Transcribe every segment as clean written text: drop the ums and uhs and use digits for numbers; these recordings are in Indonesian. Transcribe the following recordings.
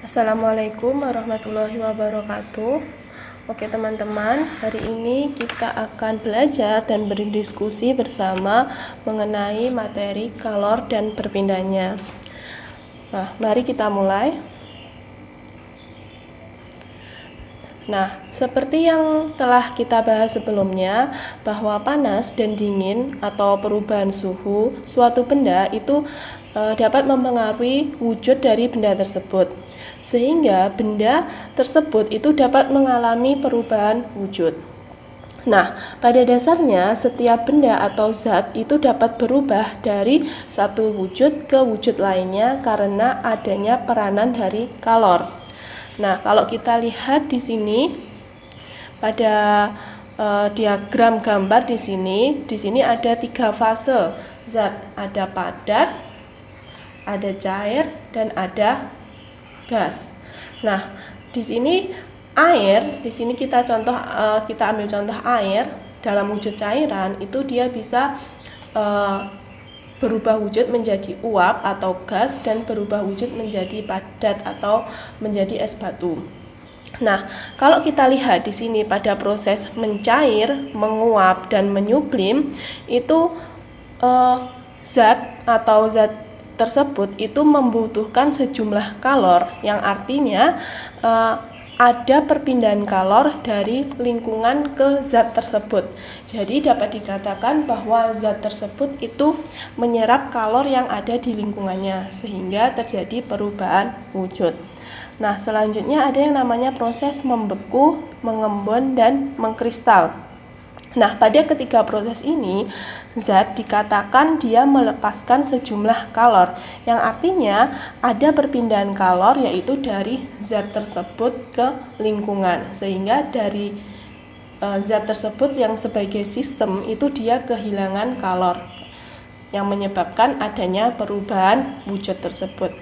Assalamualaikum warahmatullahi wabarakatuh. Oke teman-teman, hari ini kita akan belajar dan berdiskusi bersama mengenai materi kalor dan berpindahnya. Nah, mari kita mulai. Nah, seperti yang telah kita bahas sebelumnya, bahwa panas dan dingin atau perubahan suhu suatu benda itu dapat mempengaruhi wujud dari benda tersebut, sehingga benda tersebut itu dapat mengalami perubahan wujud. Nah, pada dasarnya setiap benda atau zat itu dapat berubah dari satu wujud ke wujud lainnya karena adanya peranan dari kalor. Nah, kalau kita lihat di sini pada diagram gambar di sini ada 3 fase zat, ada padat, ada cair, dan ada gas. Nah, di sini air, di sini kita ambil contoh air dalam wujud cairan itu dia bisa berubah wujud menjadi uap atau gas dan berubah wujud menjadi padat atau menjadi es batu. Nah, kalau kita lihat di sini pada proses mencair, menguap dan menyublim itu zat tersebut itu membutuhkan sejumlah kalor yang artinya ada perpindahan kalor dari lingkungan ke zat tersebut. Jadi dapat dikatakan bahwa zat tersebut itu menyerap kalor yang ada di lingkungannya sehingga terjadi perubahan wujud. Nah, selanjutnya ada yang namanya proses membeku, mengembun, dan mengkristal. Nah, pada ketiga proses ini, zat dikatakan dia melepaskan sejumlah kalor, yang artinya ada perpindahan kalor yaitu dari zat tersebut ke lingkungan, sehingga dari zat tersebut yang sebagai sistem itu dia kehilangan kalor, yang menyebabkan adanya perubahan wujud tersebut.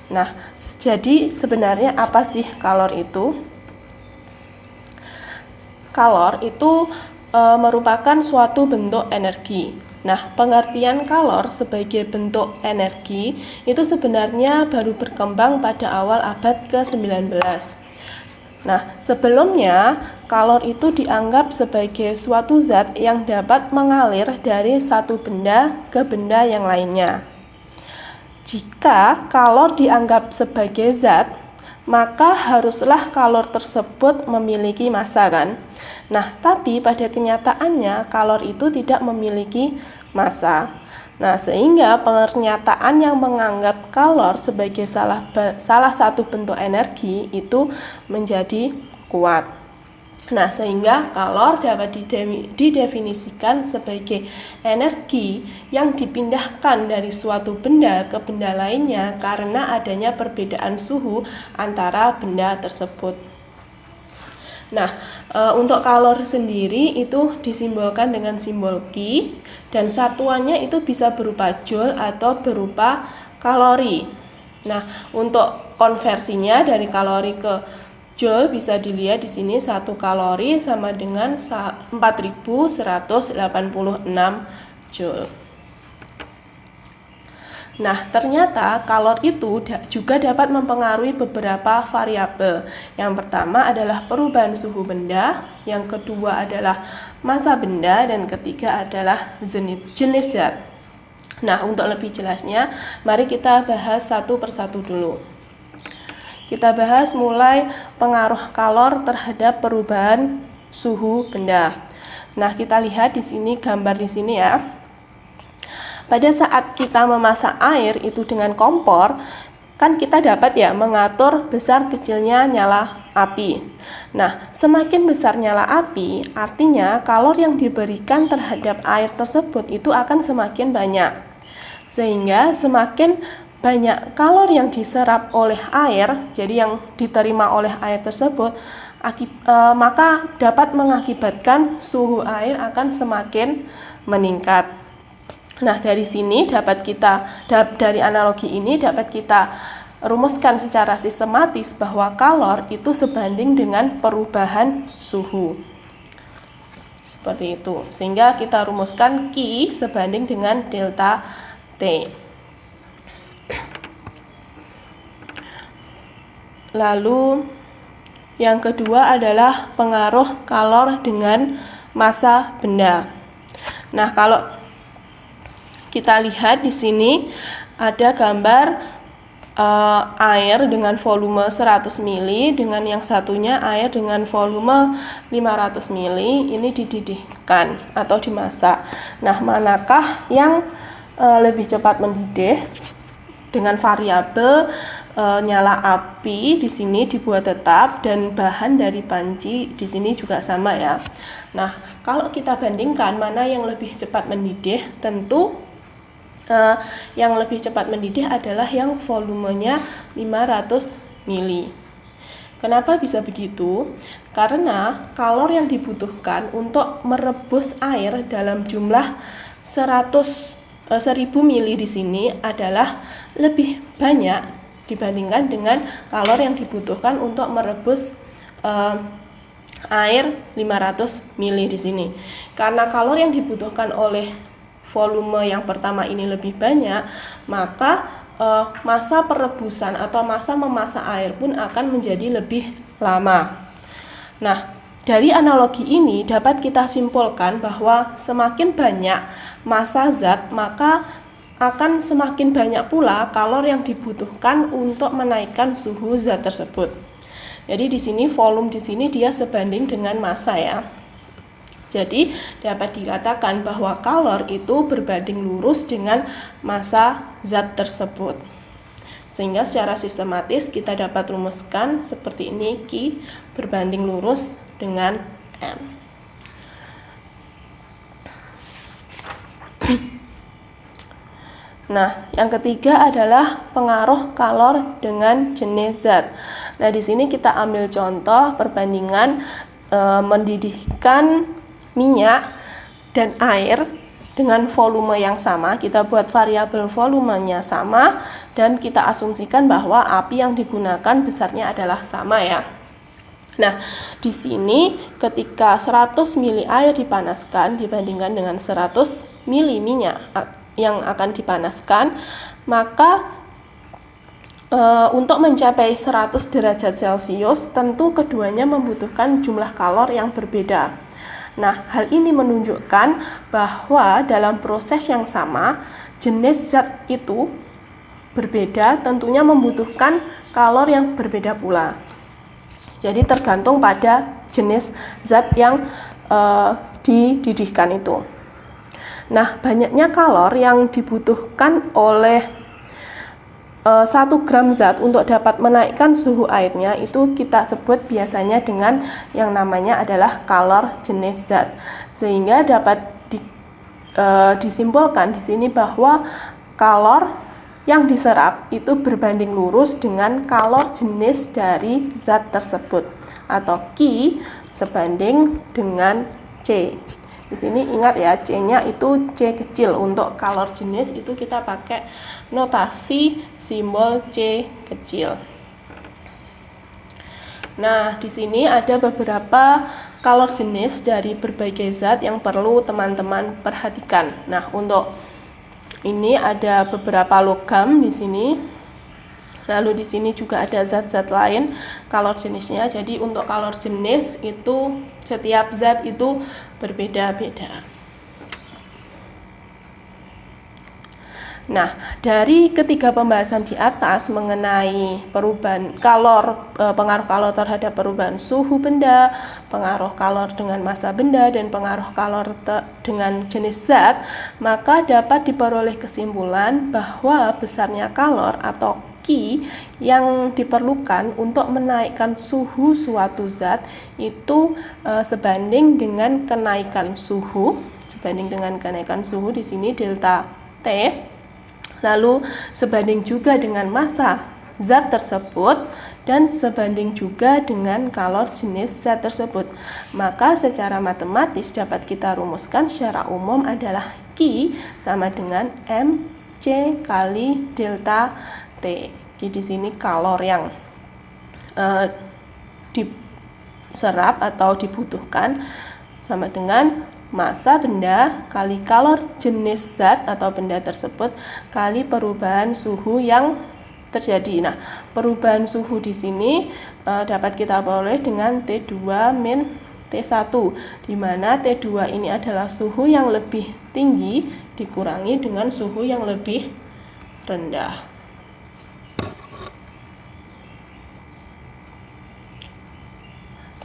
Nah, jadi sebenarnya apa sih kalor itu? Kalor itu merupakan suatu bentuk energi. Nah, pengertian kalor sebagai bentuk energi itu sebenarnya baru berkembang pada awal abad ke-19. Nah, sebelumnya kalor itu dianggap sebagai suatu zat yang dapat mengalir dari satu benda ke benda yang lainnya. Jika kalor dianggap sebagai zat, maka haruslah kalor tersebut memiliki massa kan? Nah, tapi pada kenyataannya kalor itu tidak memiliki massa. Nah, sehingga pernyataan yang menganggap kalor sebagai salah satu bentuk energi itu menjadi kuat. Nah, sehingga kalor dapat didefinisikan sebagai energi yang dipindahkan dari suatu benda ke benda lainnya karena adanya perbedaan suhu antara benda tersebut. Nah, untuk kalor sendiri itu disimbolkan dengan simbol Ki dan satuannya itu bisa berupa joule atau berupa kalori. Nah, untuk konversinya dari kalori ke joule bisa dilihat di sini 1 kalori sama dengan 4186 joule. Nah, ternyata kalor itu juga dapat mempengaruhi beberapa variabel. Yang pertama adalah perubahan suhu benda, yang kedua adalah massa benda, dan ketiga adalah jenis zat. Nah, untuk lebih jelasnya, mari kita bahas satu persatu dulu. Kita bahas mulai pengaruh kalor terhadap perubahan suhu benda. Nah, kita lihat di sini gambar di sini ya. Pada saat kita memasak air itu dengan kompor, kan kita dapat ya mengatur besar kecilnya nyala api. Nah, semakin besar nyala api, artinya kalor yang diberikan terhadap air tersebut itu akan semakin banyak. Sehingga semakin banyak kalor yang diserap oleh air, jadi yang diterima oleh air tersebut, maka dapat mengakibatkan suhu air akan semakin meningkat. Nah, dari sini dari analogi ini dapat kita rumuskan secara sistematis bahwa kalor itu sebanding dengan perubahan suhu. Seperti itu. Sehingga kita rumuskan Q sebanding dengan delta T. Lalu yang kedua adalah pengaruh kalor dengan massa benda. Nah, kalau kita lihat di sini ada gambar air dengan volume 100 ml dengan yang satunya air dengan volume 500 ml ini dididihkan atau dimasak. Nah, manakah yang lebih cepat mendidih? Dengan variabel nyala api di sini dibuat tetap dan bahan dari panci di sini juga sama ya. Nah, kalau kita bandingkan mana yang lebih cepat mendidih, tentu yang lebih cepat mendidih adalah yang volumenya 500 ml. Kenapa bisa begitu? Karena kalor yang dibutuhkan untuk merebus air dalam jumlah 1000 ml di sini adalah lebih banyak dibandingkan dengan kalor yang dibutuhkan untuk merebus air 500 ml di sini. Karena kalor yang dibutuhkan oleh volume yang pertama ini lebih banyak, maka masa perebusan atau masa memasak air pun akan menjadi lebih lama. Nah, dari analogi ini dapat kita simpulkan bahwa semakin banyak massa zat, maka akan semakin banyak pula kalor yang dibutuhkan untuk menaikkan suhu zat tersebut. Jadi di sini volume di sini dia sebanding dengan massa ya. Jadi dapat dikatakan bahwa kalor itu berbanding lurus dengan massa zat tersebut. Sehingga secara sistematis kita dapat rumuskan seperti ini, Q berbanding lurus dengan M. Nah, yang ketiga adalah pengaruh kalor dengan jenis zat. Nah, di sini kita ambil contoh perbandingan mendidihkan minyak dan air dengan volume yang sama. Kita buat variabel volumenya sama dan kita asumsikan bahwa api yang digunakan besarnya adalah sama ya. Nah, di sini ketika 100 ml air dipanaskan dibandingkan dengan 100 ml minyak yang akan dipanaskan, maka untuk mencapai 100 derajat Celcius tentu keduanya membutuhkan jumlah kalor yang berbeda. Nah, hal ini menunjukkan bahwa dalam proses yang sama, jenis zat itu berbeda, tentunya membutuhkan kalor yang berbeda pula. Jadi tergantung pada jenis zat yang dididihkan itu. Nah, banyaknya kalor yang dibutuhkan oleh 1 gram zat untuk dapat menaikkan suhu airnya itu kita sebut biasanya dengan yang namanya adalah kalor jenis zat. Sehingga dapat disimpulkan di sini bahwa kalor yang diserap itu berbanding lurus dengan kalor jenis dari zat tersebut atau Q sebanding dengan C. Di sini ingat ya, C-nya itu C kecil. Untuk kalor jenis itu kita pakai notasi simbol C kecil. Nah, di sini ada beberapa kalor jenis dari berbagai zat yang perlu teman-teman perhatikan. Nah, untuk ini ada beberapa logam di sini. Lalu di sini juga ada zat-zat lain kalor jenisnya. Jadi untuk kalor jenis itu setiap zat itu berbeda-beda. Nah, dari ketiga pembahasan di atas mengenai perubahan kalor, pengaruh kalor terhadap perubahan suhu benda, pengaruh kalor dengan massa benda, dan pengaruh kalor dengan jenis zat, maka dapat diperoleh kesimpulan bahwa besarnya kalor atau Q yang diperlukan untuk menaikkan suhu suatu zat itu sebanding dengan kenaikan suhu, di sini delta T. Lalu sebanding juga dengan massa zat tersebut dan sebanding juga dengan kalor jenis zat tersebut. Maka secara matematis dapat kita rumuskan secara umum adalah Q sama dengan MC kali delta T. Jadi di sini kalor yang diserap atau dibutuhkan sama dengan massa benda kali kalor jenis zat atau benda tersebut kali perubahan suhu yang terjadi. Nah, perubahan suhu di sini dapat kita peroleh dengan T2 min T1, di mana T2 ini adalah suhu yang lebih tinggi dikurangi dengan suhu yang lebih rendah.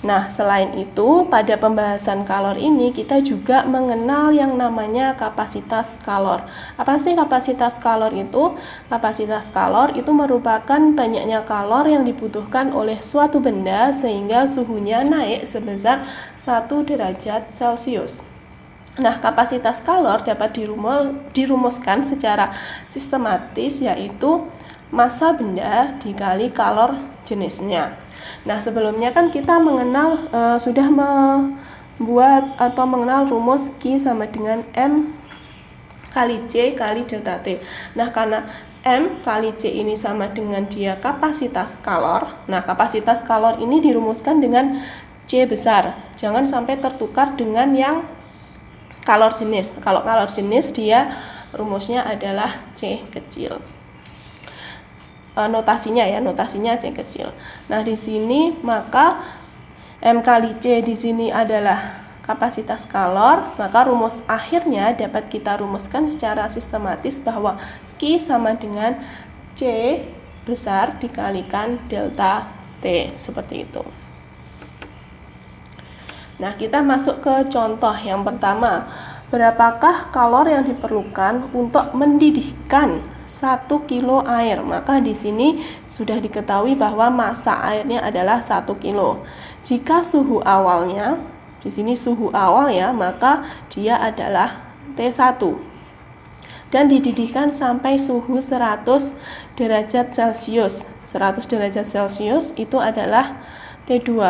Nah, selain itu, pada pembahasan kalor ini kita juga mengenal yang namanya kapasitas kalor. Apa sih kapasitas kalor itu? Kapasitas kalor itu merupakan banyaknya kalor yang dibutuhkan oleh suatu benda sehingga suhunya naik sebesar 1 derajat Celcius. Nah, kapasitas kalor dapat dirumuskan secara sistematis, yaitu massa benda dikali kalor jenisnya. Nah, sebelumnya kan kita sudah membuat atau mengenal rumus Q sama dengan M kali C kali delta T. Nah, karena M kali C ini sama dengan dia kapasitas kalor. Nah, kapasitas kalor ini dirumuskan dengan C besar. Jangan sampai tertukar dengan yang kalor jenis. Kalau kalor jenis dia rumusnya adalah C kecil. Notasinya C kecil. Nah, di sini maka M kali C di sini adalah kapasitas kalor, maka rumus akhirnya dapat kita rumuskan secara sistematis bahwa Q sama dengan C besar dikalikan delta T, seperti itu. Nah, kita masuk ke contoh yang pertama. Berapakah kalor yang diperlukan untuk mendidihkan 1 kilo air? Maka di sini sudah diketahui bahwa massa airnya adalah 1 kilo. Jika suhu awalnya, di sini suhu awal ya, maka dia adalah T1. Dan dididihkan sampai suhu 100 derajat Celcius. 100 derajat Celcius itu adalah T2.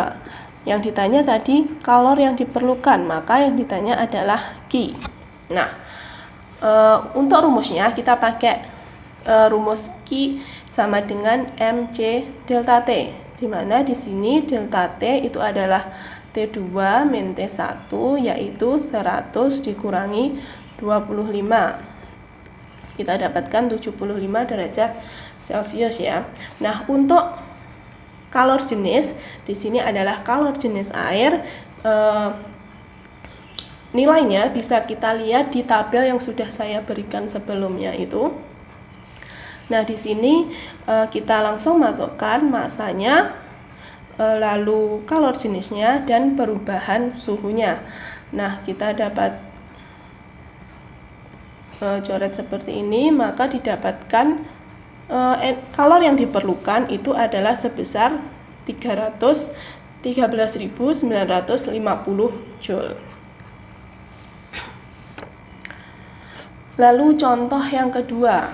Yang ditanya tadi kalor yang diperlukan, maka yang ditanya adalah Q. Nah, untuk rumusnya kita pakai rumus Q sama dengan MC delta T, di mana di sini delta T itu adalah T2 min T1, yaitu 100 dikurangi 25. Kita dapatkan 75 derajat Celcius ya. Nah, untuk kalor jenis di sini adalah kalor jenis air. Nilainya bisa kita lihat di tabel yang sudah saya berikan sebelumnya itu. Nah, di sini kita langsung masukkan massanya, lalu kalor jenisnya dan perubahan suhunya. Nah, kita dapat coret seperti ini, maka didapatkan kalor yang diperlukan itu adalah sebesar 313.950 Joule. Lalu contoh yang kedua,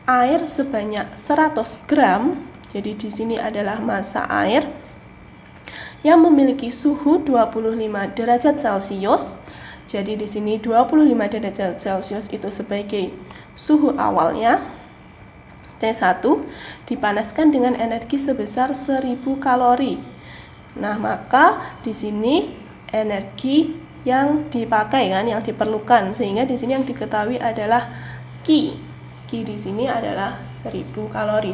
air sebanyak 100 gram. Jadi di sini adalah massa air yang memiliki suhu 25 derajat Celcius. Jadi di sini 25 derajat Celcius itu sebagai suhu awalnya. T1 dipanaskan dengan energi sebesar 1000 kalori. Nah, maka di sini energi yang dipakai yang diperlukan, sehingga di sini yang diketahui adalah Q. Q di sini adalah 1000 kalori.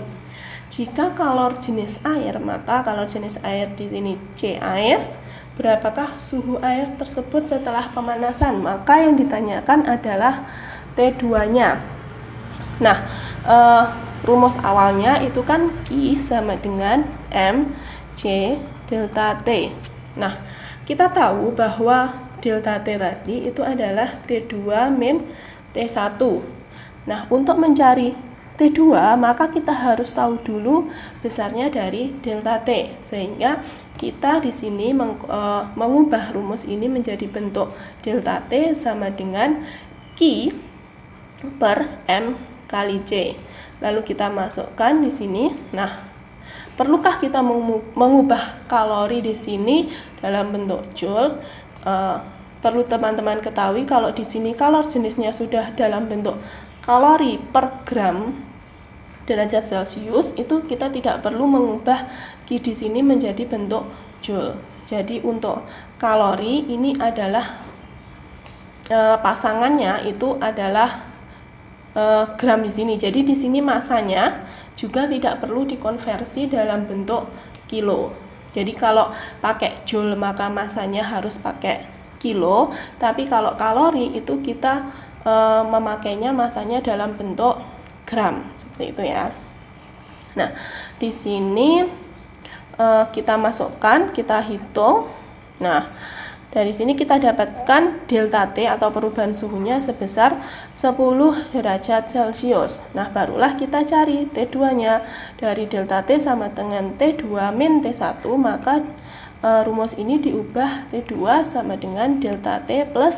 Jika kalor jenis air, maka kalor jenis air di sini C air. Berapakah suhu air tersebut setelah pemanasan? Maka yang ditanyakan adalah T2-nya. Nah, rumus awalnya itu kan Q sama dengan M C delta T. Nah, kita tahu bahwa delta T tadi itu adalah T2 min T1. Nah, untuk mencari T2 maka kita harus tahu dulu besarnya dari delta T, sehingga kita di sini mengubah rumus ini menjadi bentuk delta T sama dengan Q per M kali C. Lalu kita masukkan di sini. Nah, perlukah kita mengubah kalori di sini dalam bentuk joule? Perlu teman-teman ketahui kalau di sini kalor jenisnya sudah dalam bentuk kalori per gram derajat Celcius, itu kita tidak perlu mengubah Q di sini menjadi bentuk joule. Jadi untuk kalori ini adalah pasangannya itu adalah gram di sini. Jadi di sini masanya juga tidak perlu dikonversi dalam bentuk kilo. Jadi kalau pakai joule maka masanya harus pakai kilo, tapi kalau kalori itu kita memakainya masanya dalam bentuk gram, seperti itu ya. Nah, di sini kita masukkan, kita hitung. Nah, dari sini kita dapatkan delta T atau perubahan suhunya sebesar 10 derajat Celcius. Nah, barulah kita cari T2-nya. Dari delta T sama dengan T2 min T1, maka rumus ini diubah T2 sama dengan delta T plus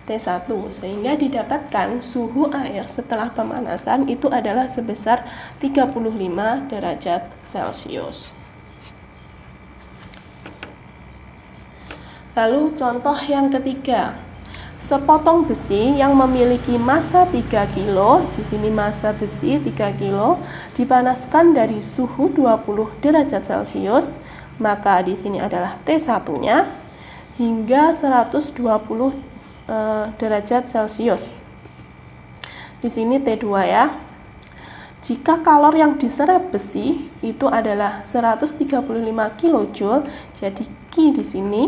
T1, sehingga didapatkan suhu air setelah pemanasan itu adalah sebesar 35 derajat Celcius. Lalu contoh yang ketiga, sepotong besi yang memiliki massa 3 kg, di sini massa besi 3 kg, dipanaskan dari suhu 20 derajat Celcius, maka di sini adalah T1-nya hingga 120 derajat Celcius. Di sini T2 ya. Jika kalor yang diserap besi itu adalah 135 kJ, jadi Q di sini.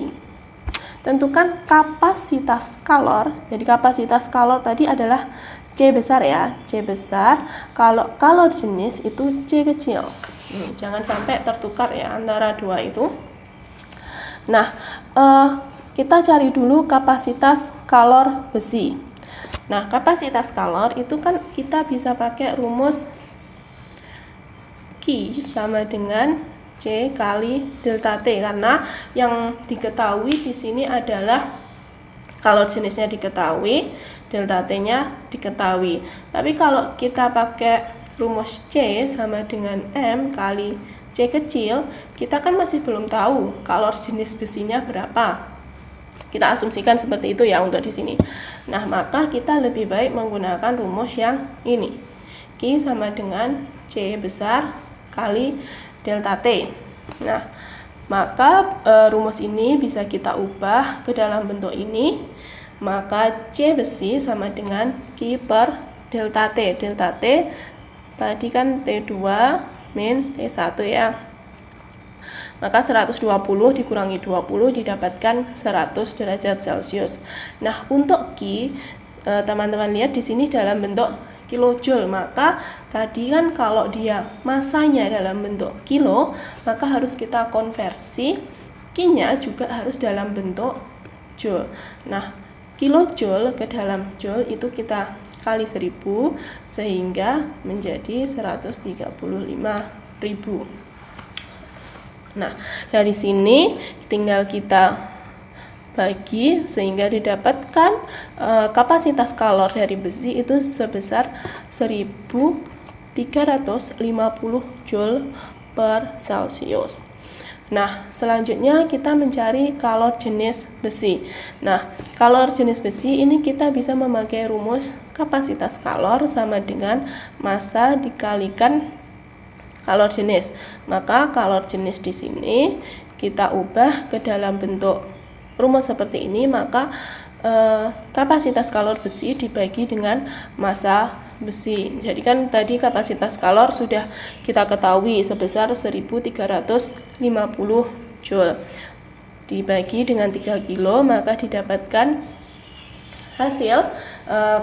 Tentukan kapasitas kalor. Jadi kapasitas kalor tadi adalah C besar ya, C besar. Kalau kalor jenis itu C kecil. Jangan sampai tertukar ya antara dua itu. Nah, kita cari dulu kapasitas kalor besi. Nah, kapasitas kalor itu kan kita bisa pakai rumus Q sama dengan C kali delta T, karena yang diketahui di sini adalah kalor jenisnya diketahui, delta T-nya diketahui. Tapi kalau kita pakai rumus C sama dengan M kali C kecil, kita kan masih belum tahu kalor jenis besinya berapa. Kita asumsikan seperti itu ya untuk di sini. Nah, maka kita lebih baik menggunakan rumus yang ini. Q sama dengan C besar kali delta T. Nah, maka rumus ini bisa kita ubah ke dalam bentuk ini. Maka C besi sama dengan Q per delta T. Delta T tadi kan T2 min T1 ya. Maka 120 dikurangi 20 didapatkan 100 derajat Celcius. Nah, untuk Q teman-teman lihat di sini dalam bentuk kilojoule, maka tadi kan kalau dia masanya dalam bentuk kilo, maka harus kita konversi Q-nya juga harus dalam bentuk joule. Nah, kilojoule ke dalam joule itu kita kali 1000 sehingga menjadi 135.000. Nah, dari sini tinggal kita bagi sehingga didapatkan kapasitas kalor dari besi itu sebesar 1350 Joule per Celcius. Nah, selanjutnya kita mencari kalor jenis besi. Nah, kalor jenis besi ini kita bisa memakai rumus kapasitas kalor sama dengan massa dikalikan kalor jenis. Maka kalor jenis di sini kita ubah ke dalam bentuk rumus seperti ini, maka kapasitas kalor besi dibagi dengan massa besi. Jadi kan tadi kapasitas kalor sudah kita ketahui sebesar 1350 Joule. Dibagi dengan 3 kilo, maka didapatkan hasil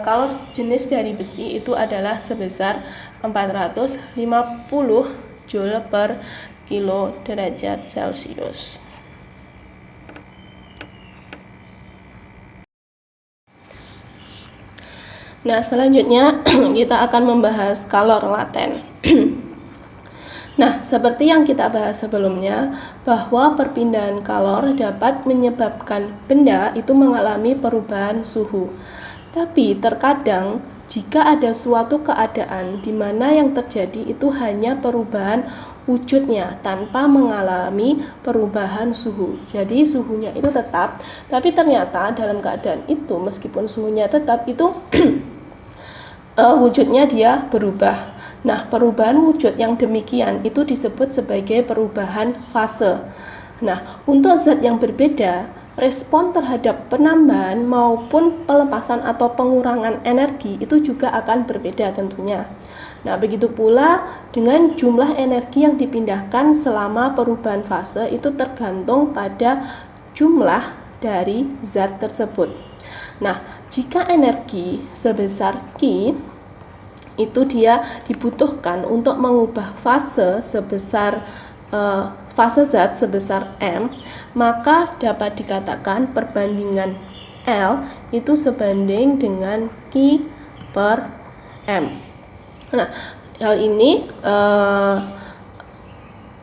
kalor jenis dari besi itu adalah sebesar 450 Joule per kilo derajat Celcius. Nah, selanjutnya kita akan membahas kalor laten. Nah, seperti yang kita bahas sebelumnya, bahwa perpindahan kalor dapat menyebabkan benda itu mengalami perubahan suhu. Tapi terkadang jika ada suatu keadaan di mana yang terjadi itu hanya perubahan wujudnya tanpa mengalami perubahan suhu. Jadi suhunya itu tetap, tapi ternyata dalam keadaan itu meskipun suhunya tetap itu wujudnya dia berubah. Nah, perubahan wujud yang demikian itu disebut sebagai perubahan fase. Nah, untuk zat yang berbeda respon terhadap penambahan maupun pelepasan atau pengurangan energi itu juga akan berbeda tentunya. Nah, begitu pula dengan jumlah energi yang dipindahkan selama perubahan fase itu tergantung pada jumlah dari zat tersebut. Nah, jika energi sebesar Q itu dia dibutuhkan untuk mengubah fase zat sebesar M, maka dapat dikatakan perbandingan L itu sebanding dengan Q per M. Nah, hal ini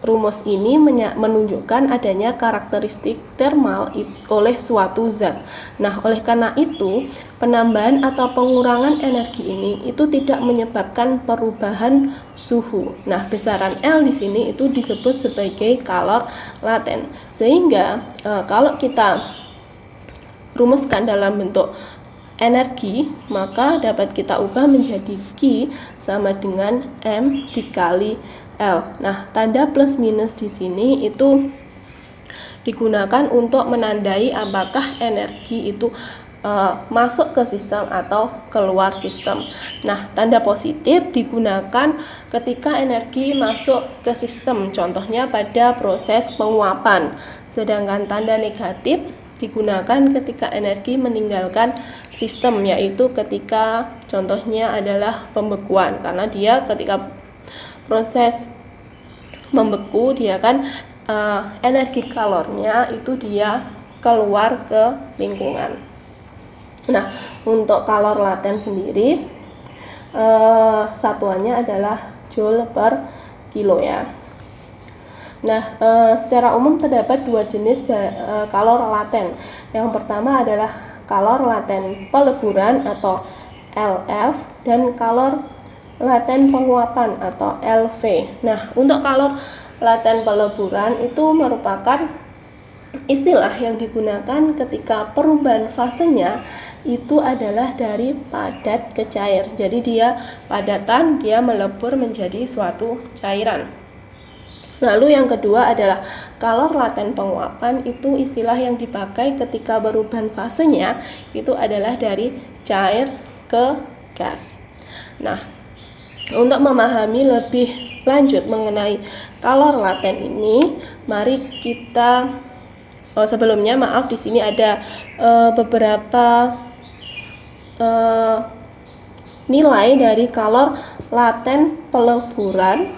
rumus ini menunjukkan adanya karakteristik termal oleh suatu zat. Nah, oleh karena itu, penambahan atau pengurangan energi ini itu tidak menyebabkan perubahan suhu. Nah, besaran L di sini itu disebut sebagai kalor laten. Sehingga kalau kita rumuskan dalam bentuk energi, maka dapat kita ubah menjadi Q sama dengan M dikali L. Nah, tanda plus minus di sini itu digunakan untuk menandai apakah energi itu masuk ke sistem atau keluar sistem. Nah, tanda positif digunakan ketika energi masuk ke sistem, contohnya pada proses penguapan. Sedangkan tanda negatif digunakan ketika energi meninggalkan sistem, yaitu ketika contohnya adalah pembekuan, karena dia ketika proses membeku dia kan energi kalornya itu dia keluar ke lingkungan. Nah, untuk kalor laten sendiri satuannya adalah joule per kilo ya. Nah, secara umum terdapat dua jenis kalor laten. Yang pertama adalah kalor laten peleburan atau LF dan kalor laten penguapan atau LV. Nah, untuk kalor laten peleburan itu merupakan istilah yang digunakan ketika perubahan fasenya itu adalah dari padat ke cair. Jadi dia padatan, dia melebur menjadi suatu cairan. Lalu yang kedua adalah kalor laten penguapan, itu istilah yang dipakai ketika perubahan fasenya itu adalah dari cair ke gas. Nah, untuk memahami lebih lanjut mengenai kalor laten ini, mari kita sebelumnya maaf di sini ada beberapa nilai dari kalor laten peleburan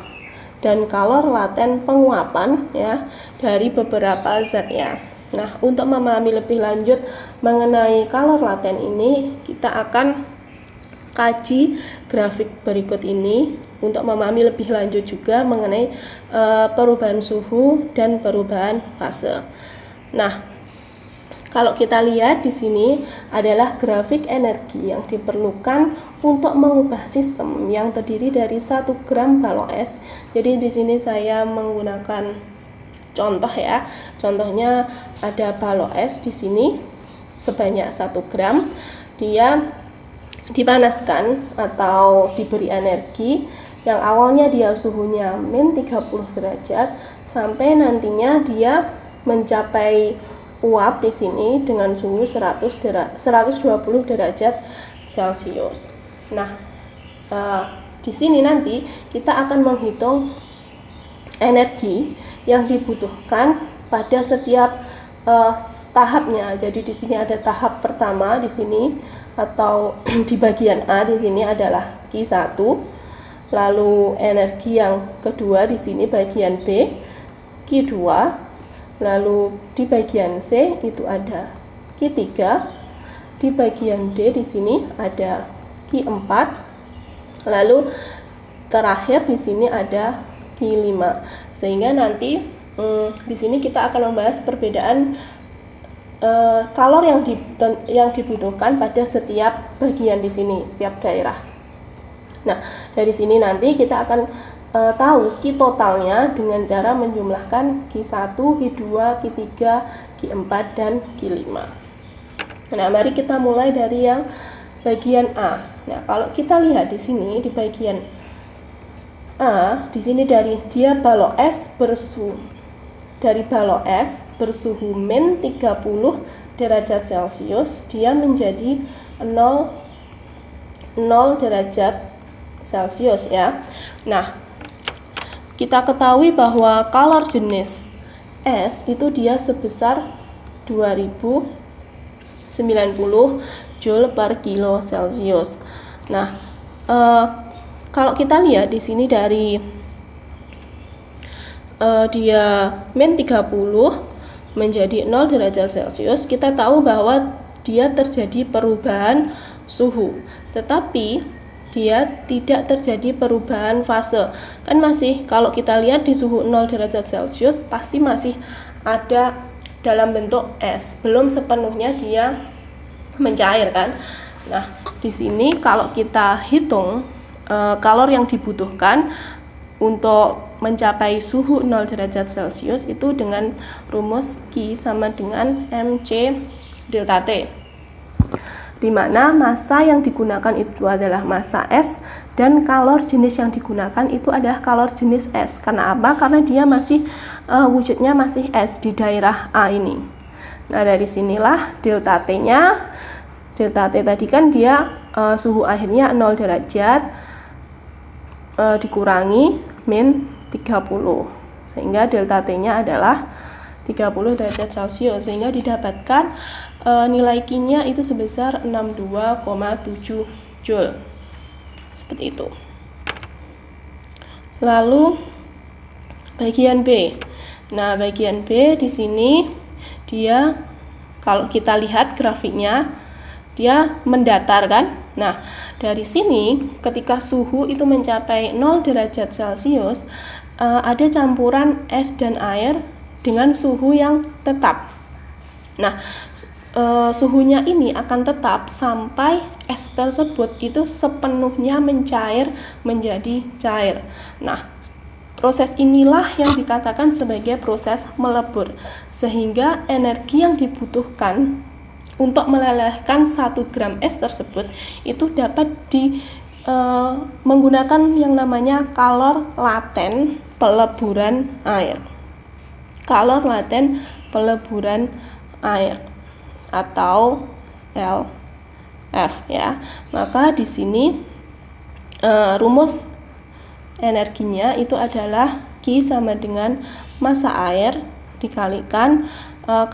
dan kalor laten penguapan ya dari beberapa zat ya. Nah, untuk memahami lebih lanjut mengenai kalor laten ini, kita akan kaji grafik berikut ini untuk memahami lebih lanjut juga mengenai perubahan suhu dan perubahan fase. Nah, kalau kita lihat di sini adalah grafik energi yang diperlukan untuk mengubah sistem yang terdiri dari 1 gram balok es. Jadi di sini saya menggunakan contoh ya. Contohnya ada balok es di sini sebanyak 1 gram. Dia dipanaskan atau diberi energi yang awalnya dia suhunya min 30 derajat sampai nantinya dia mencapai uap di sini dengan suhu 120 derajat Celcius. Nah, di sini nanti kita akan menghitung energi yang dibutuhkan pada setiap tahapnya. Jadi di sini ada tahap pertama di sini atau di bagian A di sini adalah Q1. Lalu energi yang kedua di sini bagian B Q2. Lalu di bagian C itu ada Q3, di bagian D di sini ada Q4, lalu terakhir di sini ada Q5. Sehingga nanti di sini kita akan membahas perbedaan kalor yang dibutuhkan pada setiap bagian di sini, setiap daerah. Nah, dari sini nanti kita akan tahu Q totalnya dengan cara menjumlahkan Q1, Q2, Q3, Q4, dan Q5. Nah, mari kita mulai dari yang bagian A. Nah, kalau kita lihat di sini di bagian A, di sini dari dia balok es dari balok es bersuhu min 30 derajat Celcius, dia menjadi 0 derajat Celcius ya. Nah, kita ketahui bahwa kalor jenis es itu dia sebesar 2090 Joule per kilo Celcius. Nah, kalau kita lihat di sini dari dia min 30 menjadi 0 derajat Celcius, kita tahu bahwa dia terjadi perubahan suhu, tetapi dia tidak terjadi perubahan fase. Kan masih, kalau kita lihat di suhu 0 derajat Celcius pasti masih ada dalam bentuk es, belum sepenuhnya dia mencair kan. Nah, di sini kalau kita hitung kalor yang dibutuhkan untuk mencapai suhu 0 derajat Celcius itu dengan rumus Q sama dengan mc delta T, di mana massa yang digunakan itu adalah massa es dan kalor jenis yang digunakan itu adalah kalor jenis es. Karena apa? Karena dia masih wujudnya masih es di daerah A ini. Nah, dari sinilah delta T-nya. Delta T tadi kan dia suhu akhirnya 0 derajat dikurangi min 30, sehingga delta T-nya adalah 30 derajat Celcius, sehingga didapatkan nilai Q-nya itu sebesar 62,7 Joule. Seperti itu. Lalu bagian B. Nah, bagian B di sini dia kalau kita lihat grafiknya dia mendatar kan. Nah, dari sini ketika suhu itu mencapai 0 derajat Celcius, ada campuran es dan air dengan suhu yang tetap. Nah, suhunya ini akan tetap sampai es tersebut itu sepenuhnya mencair menjadi cair. Nah, proses inilah yang dikatakan sebagai proses melebur, sehingga energi yang dibutuhkan untuk melelehkan 1 gram es tersebut itu dapat menggunakan yang namanya kalor laten peleburan air. Kalor laten peleburan air atau LF ya. Maka di sini rumus energinya itu adalah Q sama dengan massa air dikalikan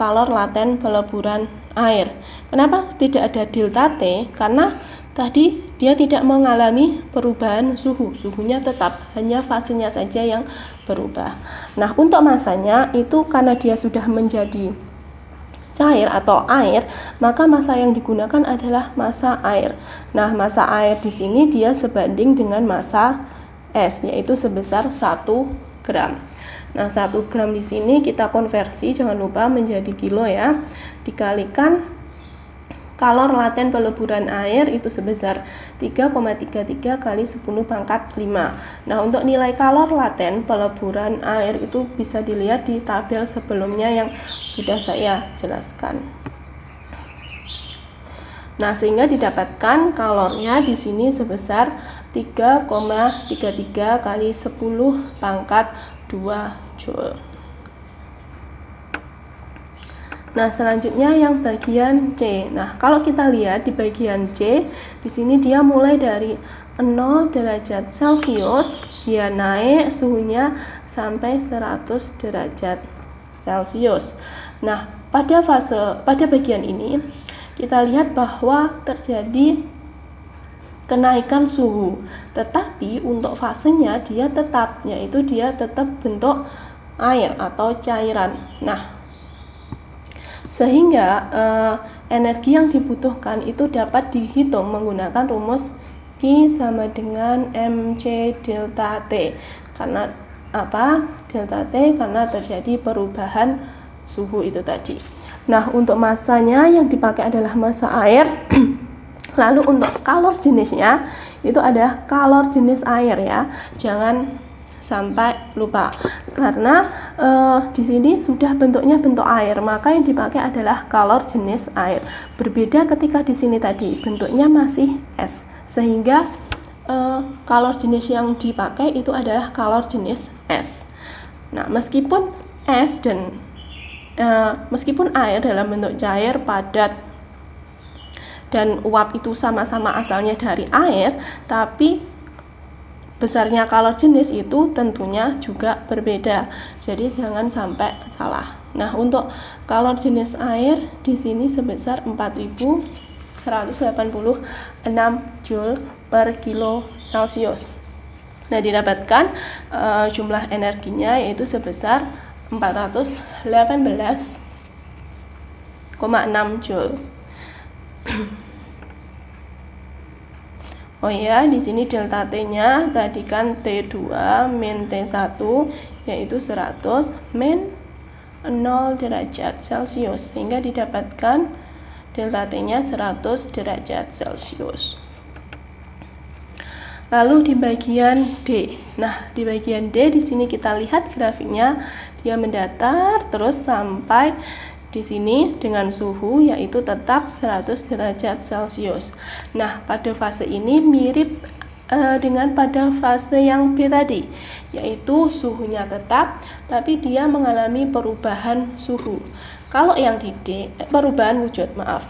kalor laten peleburan air. Kenapa tidak ada delta T? Karena tadi dia tidak mengalami perubahan suhu, suhunya tetap, hanya fasenya saja yang berubah. Nah, untuk massanya itu karena dia sudah menjadi cair atau air, maka massa yang digunakan adalah massa air. Nah, massa air di sini dia sebanding dengan massa es, yaitu sebesar 1 gram. Nah, 1 gram di sini kita konversi, jangan lupa menjadi kilo ya, dikalikan kalor laten peleburan air itu sebesar 3,33 kali 10 pangkat 5. Nah, untuk nilai kalor laten peleburan air itu bisa dilihat di tabel sebelumnya yang sudah saya jelaskan. Nah, sehingga didapatkan kalornya di sini sebesar 3,33 kali 10 pangkat 2 Joule. Nah, selanjutnya yang bagian C. Nah, kalau kita lihat di bagian C, di sini dia mulai dari 0 derajat Celcius, dia naik suhunya sampai 100 derajat Celcius. Nah, pada bagian ini kita lihat bahwa terjadi kenaikan suhu, tetapi untuk fasenya dia tetap, yaitu dia tetap bentuk air atau cairan. Nah, sehingga energi yang dibutuhkan itu dapat dihitung menggunakan rumus Q sama dengan mc delta T. Karena apa? Delta T karena terjadi perubahan suhu itu tadi. Nah, untuk massanya yang dipakai adalah massa air. Lalu untuk kalor jenisnya itu ada kalor jenis air ya. Jangan sampai lupa, karena di sini sudah bentuknya bentuk air, maka yang dipakai adalah kalor jenis air. Berbeda ketika di sini tadi bentuknya masih es, sehingga kalor jenis yang dipakai itu adalah kalor jenis es. Nah, meskipun es dan meskipun air dalam bentuk cair, padat, dan uap itu sama-sama asalnya dari air, tapi besarnya kalor jenis itu tentunya juga berbeda. Jadi jangan sampai salah. Nah, untuk kalor jenis air di sini sebesar 4186 Joule per kilo Celcius. Nah, didapatkan jumlah energinya yaitu sebesar 418,6 Joule. Oh ya, di sini delta T-nya tadi kan T2 min T1 yaitu 100 min 0 derajat Celcius, sehingga didapatkan delta T-nya 100 derajat Celcius. Lalu di bagian D. Nah, di bagian D di sini kita lihat grafiknya, dia mendatar terus sampai di sini dengan suhu yaitu tetap 100 derajat Celcius. Nah, pada fase ini mirip dengan pada fase yang B tadi, yaitu suhunya tetap tapi dia mengalami perubahan suhu. Kalau yang di D, perubahan wujud, maaf.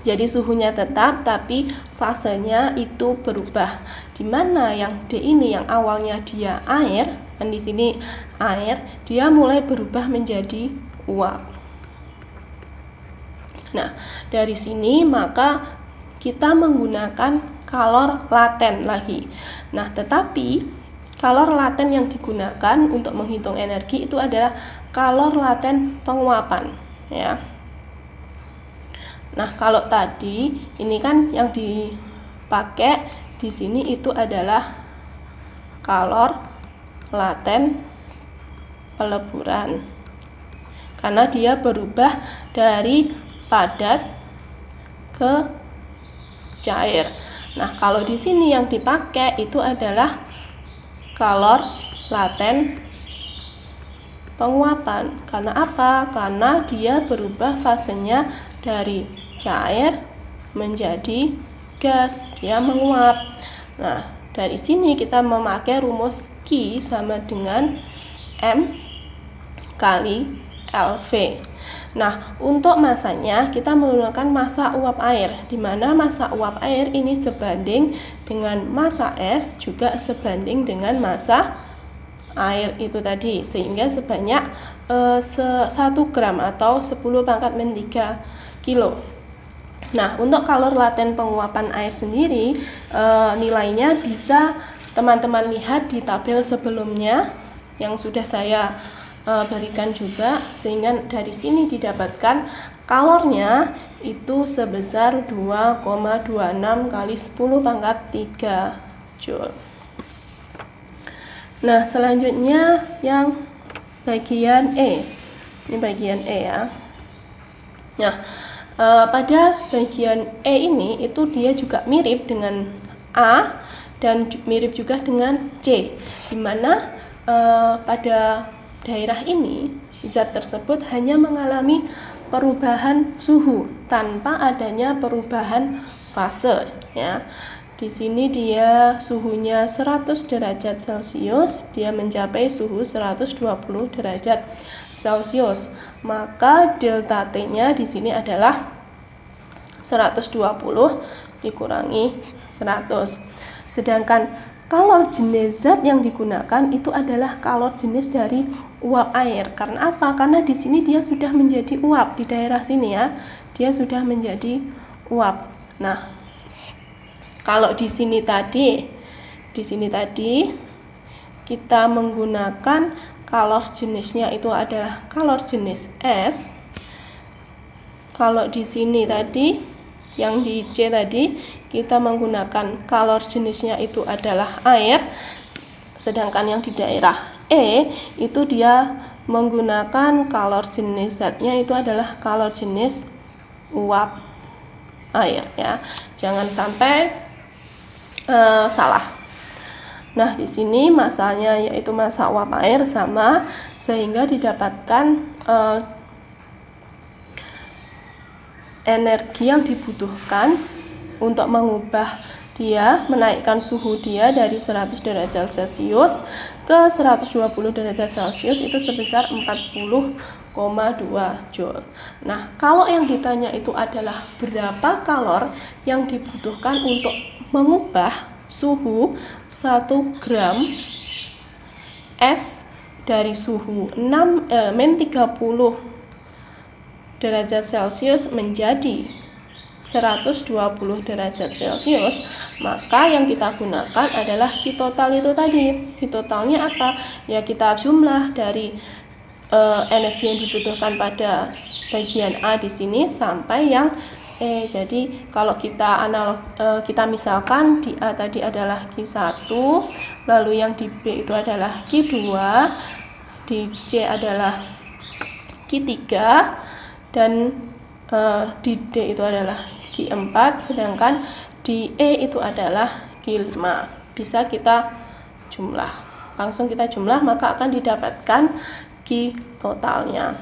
Jadi suhunya tetap tapi fasenya itu berubah. Di mana yang D ini yang awalnya dia air, dan di sini air, dia mulai berubah menjadi uap. Nah, dari sini maka kita menggunakan kalor laten lagi. Nah, tetapi kalor laten yang digunakan untuk menghitung energi itu adalah kalor laten penguapan, ya. Nah, kalau tadi ini kan yang dipakai di sini itu adalah kalor laten peleburan. Karena dia berubah dari padat ke cair. Nah, kalau di sini yang dipakai itu adalah kalor laten penguapan. Karena apa? Karena dia berubah fasenya dari cair menjadi gas, dia menguap. Nah, dari sini kita memakai rumus Q sama dengan M kali LV. Nah, untuk masanya kita menggunakan massa uap air, di mana massa uap air ini sebanding dengan massa es juga sebanding dengan massa air itu tadi, sehingga sebanyak 1 gram atau 10⁻³ kilo. Nah, untuk kalor laten penguapan air sendiri nilainya bisa teman-teman lihat di tabel sebelumnya yang sudah saya berikan juga, sehingga dari sini didapatkan kalornya itu sebesar 2,26 kali 10⁻³ Joule. Nah, selanjutnya yang bagian E. Ini bagian E ya. Nah, pada bagian E ini itu dia juga mirip dengan A dan mirip juga dengan C, di mana pada daerah ini zat tersebut hanya mengalami perubahan suhu tanpa adanya perubahan fase, ya. Di sini dia suhunya 100 derajat Celcius, dia mencapai suhu 120 derajat Celcius. Maka delta T-nya di sini adalah 120 dikurangi 100. Sedangkan kalor jenis zat yang digunakan itu adalah kalor jenis dari uap air. Karena apa? Karena di sini dia sudah menjadi uap, di daerah sini ya. Dia sudah menjadi uap. Nah, kalau di sini tadi kita menggunakan kalor jenisnya itu adalah kalor jenis es. Kalau di sini tadi yang di C tadi kita menggunakan kalor jenisnya itu adalah air, sedangkan yang di daerah E itu dia menggunakan kalor jenis zatnya itu adalah kalor jenis uap air, ya. Jangan sampai salah. Nah, di sini massanya yaitu massa uap air sama, sehingga didapatkan energi yang dibutuhkan untuk mengubah dia, menaikkan suhu dia dari 100 derajat Celcius ke 120 derajat Celcius itu sebesar 40,2 Joule. Nah, kalau yang ditanya itu adalah berapa kalor yang dibutuhkan untuk mengubah suhu 1 gram es dari suhu min 30 derajat Celcius menjadi 120 derajat Celcius, maka yang kita gunakan adalah Q total itu tadi. Q totalnya apa? Ya kita jumlah dari energi yang dibutuhkan pada bagian A di sini sampai yang E. Jadi kalau kita kita misalkan di A tadi adalah Q1, lalu yang di B itu adalah Q2, di C adalah Q3, dan di D itu adalah Q4, sedangkan di E itu adalah Q5. Bisa kita jumlah, langsung kita jumlah, maka akan didapatkan Q totalnya.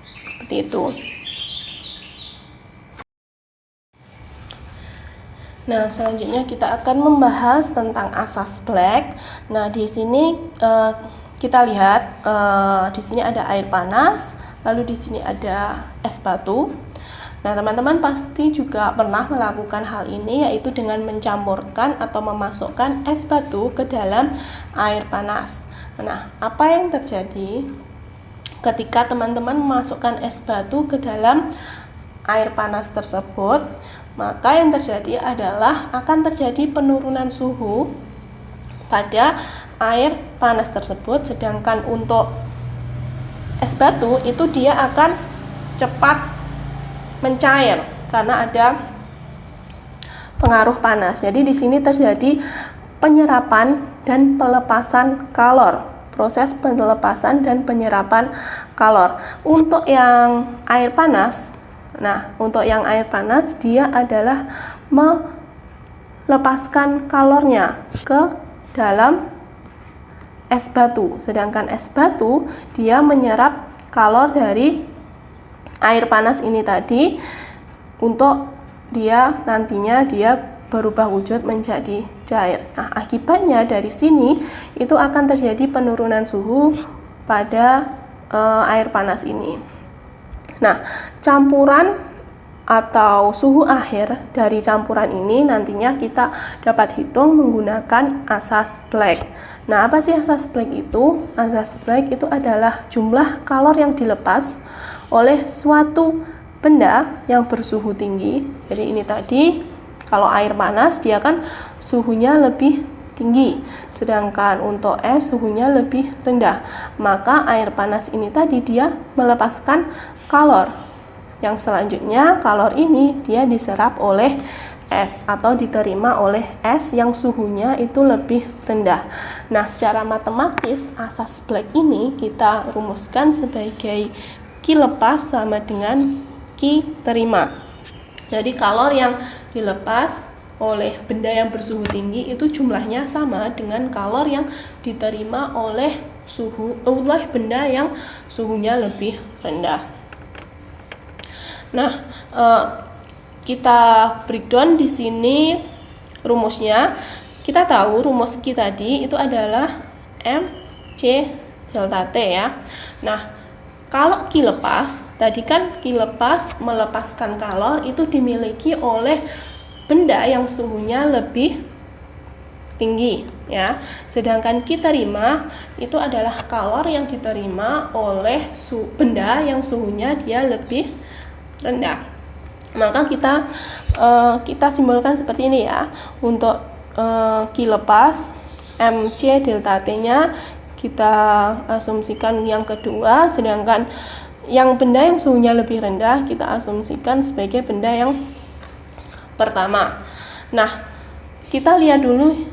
Seperti itu. Nah, selanjutnya kita akan membahas tentang asas Planck. Nah, di sini kita lihat di sini ada air panas, lalu di sini ada es batu. Nah, teman-teman pasti juga pernah melakukan hal ini, yaitu dengan mencampurkan atau memasukkan es batu ke dalam air panas. Nah, apa yang terjadi ketika teman-teman memasukkan es batu ke dalam air panas tersebut? Maka yang terjadi adalah akan terjadi penurunan suhu pada air panas tersebut, sedangkan untuk es batu itu dia akan cepat mencair karena ada pengaruh panas. Jadi di sini terjadi penyerapan dan pelepasan kalor, proses pelepasan dan penyerapan kalor. Untuk yang air panas, dia adalah melepaskan kalornya ke dalam es batu, sedangkan es batu dia menyerap kalor dari air panas ini tadi untuk nantinya dia berubah wujud menjadi cair. Nah, akibatnya dari sini itu akan terjadi penurunan suhu pada air panas ini. Nah, campuran atau suhu akhir dari campuran ini nantinya kita dapat hitung menggunakan asas Planck. Nah, apa sih asas Planck itu? Asas Planck itu adalah jumlah kalor yang dilepas oleh suatu benda yang bersuhu tinggi. Jadi ini tadi kalau air panas dia kan suhunya lebih tinggi, sedangkan untuk es suhunya lebih rendah. Maka air panas ini tadi dia melepaskan kalor. Yang selanjutnya kalor ini dia diserap oleh es atau diterima oleh es yang suhunya itu lebih rendah. Nah, secara matematis asas Planck ini kita rumuskan sebagai Q lepas sama dengan Q terima. Jadi kalor yang dilepas oleh benda yang bersuhu tinggi itu jumlahnya sama dengan kalor yang diterima oleh benda yang suhunya lebih rendah. Nah, kita breakdown di sini rumusnya. Kita tahu rumus Q tadi itu adalah MC delta T ya. Nah, kalau Q lepas, tadi kan Q lepas melepaskan kalor itu dimiliki oleh benda yang suhunya lebih tinggi ya. Sedangkan Q terima itu adalah kalor yang diterima oleh benda yang suhunya dia lebih rendah. Maka kita simbolkan seperti ini ya. Untuk Q lepas MC delta T-nya kita asumsikan yang kedua, sedangkan yang benda yang suhunya lebih rendah kita asumsikan sebagai benda yang pertama. Nah, kita lihat dulu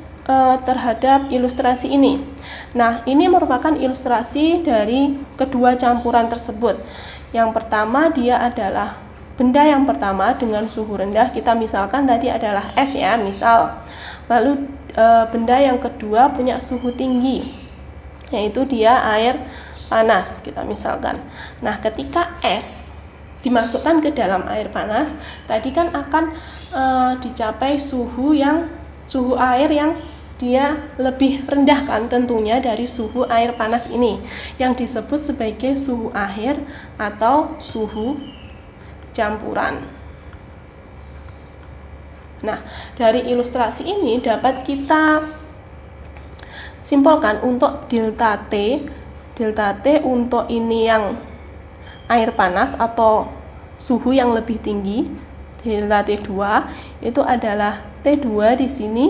terhadap ilustrasi ini. Nah, ini merupakan ilustrasi dari kedua campuran tersebut. Yang pertama dia adalah benda yang pertama dengan suhu rendah, kita misalkan tadi adalah es ya, misal. Lalu benda yang kedua punya suhu tinggi, yaitu dia air panas, kita misalkan. Nah, ketika es dimasukkan ke dalam air panas, tadi kan akan dicapai suhu air yang dia lebih rendah kan tentunya dari suhu air panas ini yang disebut sebagai suhu akhir atau suhu campuran. Nah, dari ilustrasi ini dapat kita simpulkan untuk delta T. Delta T untuk ini yang air panas atau suhu yang lebih tinggi, delta T2 itu adalah T2 di sini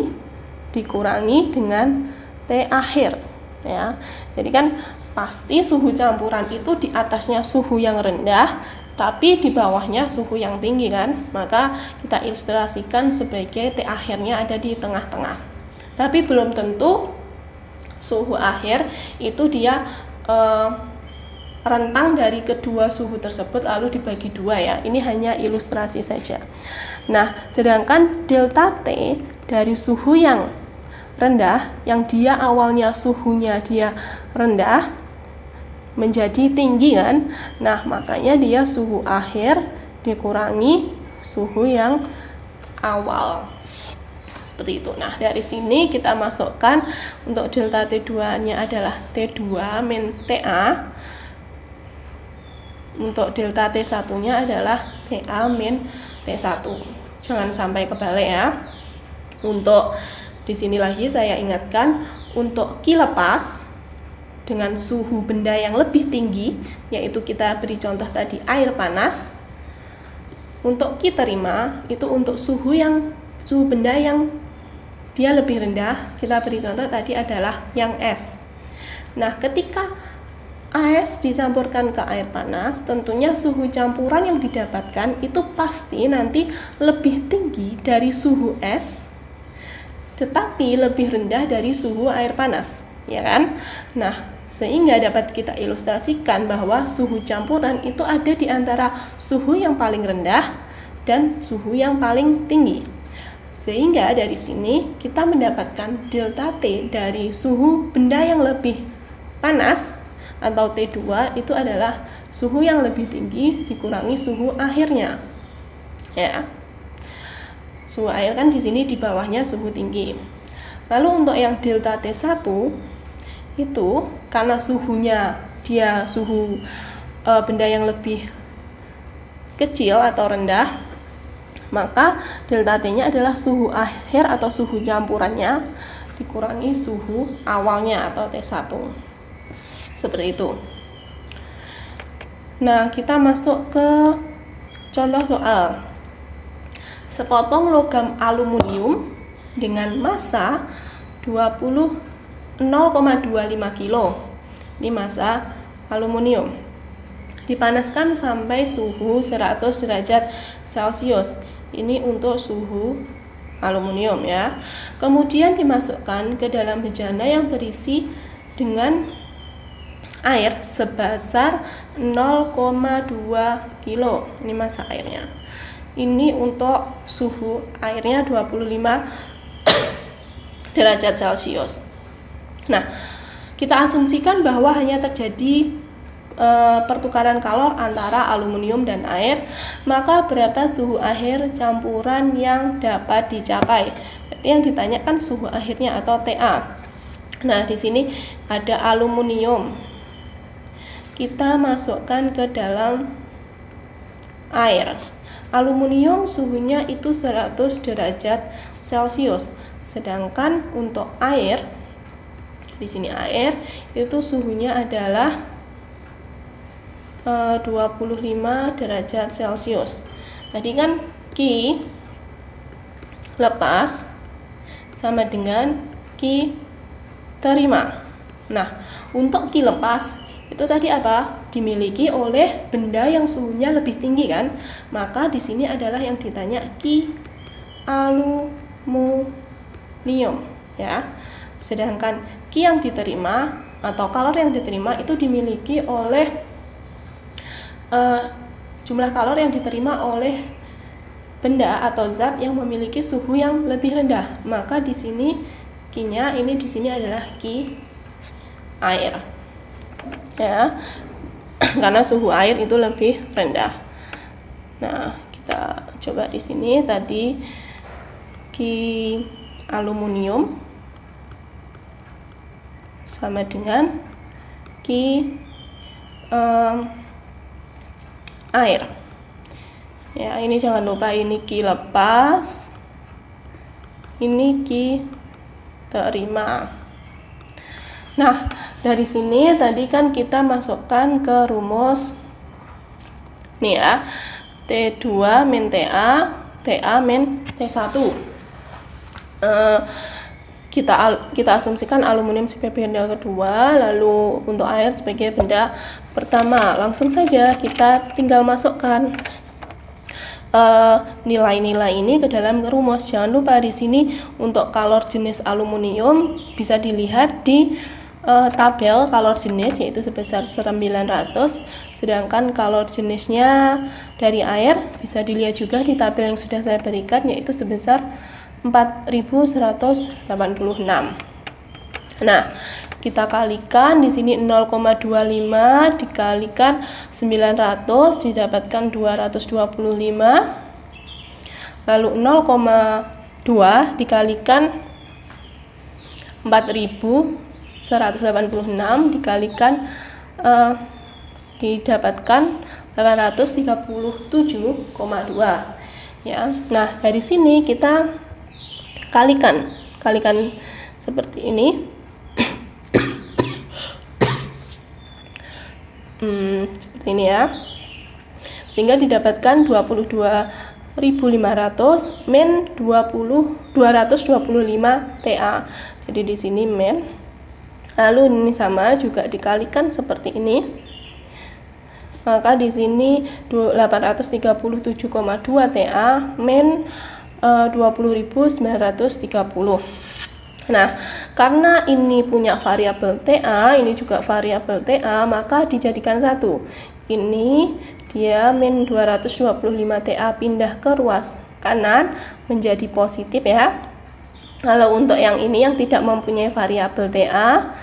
dikurangi dengan T akhir ya. Jadi kan pasti suhu campuran itu di atasnya suhu yang rendah tapi di bawahnya suhu yang tinggi kan. Maka kita ilustrasikan sebagai T akhirnya ada di tengah-tengah. Tapi belum tentu suhu akhir itu dia rentang dari kedua suhu tersebut lalu dibagi dua ya. Ini hanya ilustrasi saja. Nah, sedangkan delta T dari suhu yang rendah, yang dia awalnya suhunya dia rendah menjadi tinggi kan. Nah, makanya dia suhu akhir dikurangi suhu yang awal. Seperti itu. Nah, dari sini kita masukkan untuk delta T2-nya adalah T2 min TA. Untuk delta T1-nya adalah TA min T1. Jangan sampai kebalik ya. Untuk di sini lagi saya ingatkan, untuk Q lepas dengan suhu benda yang lebih tinggi, yaitu kita beri contoh tadi air panas. Untuk Q terima itu untuk suhu benda yang dia lebih rendah, kita beri contoh tadi adalah yang S. Nah, ketika AS dicampurkan ke air panas, tentunya suhu campuran yang didapatkan itu pasti nanti lebih tinggi dari suhu S, tetapi lebih rendah dari suhu air panas, ya kan? Nah, sehingga dapat kita ilustrasikan bahwa suhu campuran itu ada di antara suhu yang paling rendah dan suhu yang paling tinggi. Sehingga dari sini kita mendapatkan delta T dari suhu benda yang lebih panas atau T2 itu adalah suhu yang lebih tinggi dikurangi suhu akhirnya. Ya. Suhu air kan di sini di bawahnya suhu tinggi. Lalu untuk yang delta T1 itu karena suhunya dia suhu benda yang lebih kecil atau rendah, maka delta T-nya adalah suhu akhir atau suhu campurannya dikurangi suhu awalnya atau T1. Seperti itu. Nah, kita masuk ke contoh soal. Sepotong logam aluminium dengan massa 0,25 kilo. Ini massa aluminium. Dipanaskan sampai suhu 100 derajat Celcius. Ini untuk suhu aluminium ya. Kemudian dimasukkan ke dalam bejana yang berisi dengan air sebesar 0,2 kilo. Ini massa airnya. Ini untuk suhu airnya 25 derajat Celcius. Nah, kita asumsikan bahwa hanya terjadi pertukaran kalor antara aluminium dan air, maka berapa suhu akhir campuran yang dapat dicapai? Berarti yang ditanyakan suhu akhirnya atau TA. Nah, di sini ada aluminium. Kita masukkan ke dalam air. Aluminium suhunya itu 100 derajat Celcius. Sedangkan untuk air, di sini air itu suhunya adalah 25 derajat Celcius. Tadi kan Q lepas sama dengan Q terima. Nah, untuk Q lepas itu tadi apa? Dimiliki oleh benda yang suhunya lebih tinggi kan? Maka di sini adalah yang ditanya Q aluminium ya. Sedangkan Q yang diterima atau kalor yang diterima itu dimiliki oleh jumlah kalor yang diterima oleh benda atau zat yang memiliki suhu yang lebih rendah. Maka di sini Q-nya ini di sini adalah Q air. Ya. Karena suhu air itu lebih rendah. Nah, kita coba di sini tadi Q aluminium sama dengan Q air. Ya, ini jangan lupa ini Q lepas, ini Q terima. Nah, dari sini tadi kan kita masukkan ke rumus nih ya, T2 min TA, TA min T1. Kita asumsikan aluminium sebagai benda kedua, lalu untuk air sebagai benda pertama. Langsung saja kita tinggal masukkan nilai-nilai ini ke dalam rumus. Jangan lupa di sini untuk kalor jenis aluminium bisa dilihat di tabel kalor jenis, yaitu sebesar 900, sedangkan kalor jenisnya dari air bisa dilihat juga di tabel yang sudah saya berikan, yaitu sebesar 4186. Nah, kita kalikan di sini 0,25 dikalikan 900 didapatkan 225. Lalu 0,2 dikalikan 4186 dikalikan didapatkan 837,2 ya. Nah, dari sini kita kalikan seperti ini. Seperti ini ya, sehingga didapatkan 22.500 min 225 TA. Jadi di sini min, lalu ini sama juga dikalikan seperti ini, maka di sini 837,2 TA min 20.930. Nah, karena ini punya variabel TA, ini juga variabel TA, maka dijadikan satu. Ini dia min 225 TA pindah ke ruas kanan menjadi positif ya. Kalau untuk yang ini yang tidak mempunyai variabel TA,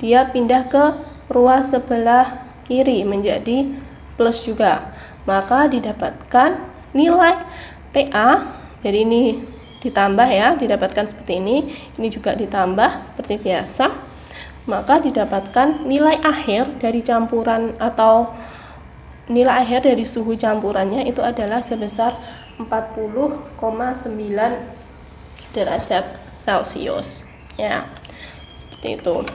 dia pindah ke ruas sebelah kiri menjadi plus juga. Maka didapatkan nilai TA, jadi ini ditambah ya, didapatkan seperti ini juga ditambah seperti biasa, maka didapatkan nilai akhir dari campuran atau nilai akhir dari suhu campurannya itu adalah sebesar 40,9 derajat Celcius ya, seperti itu.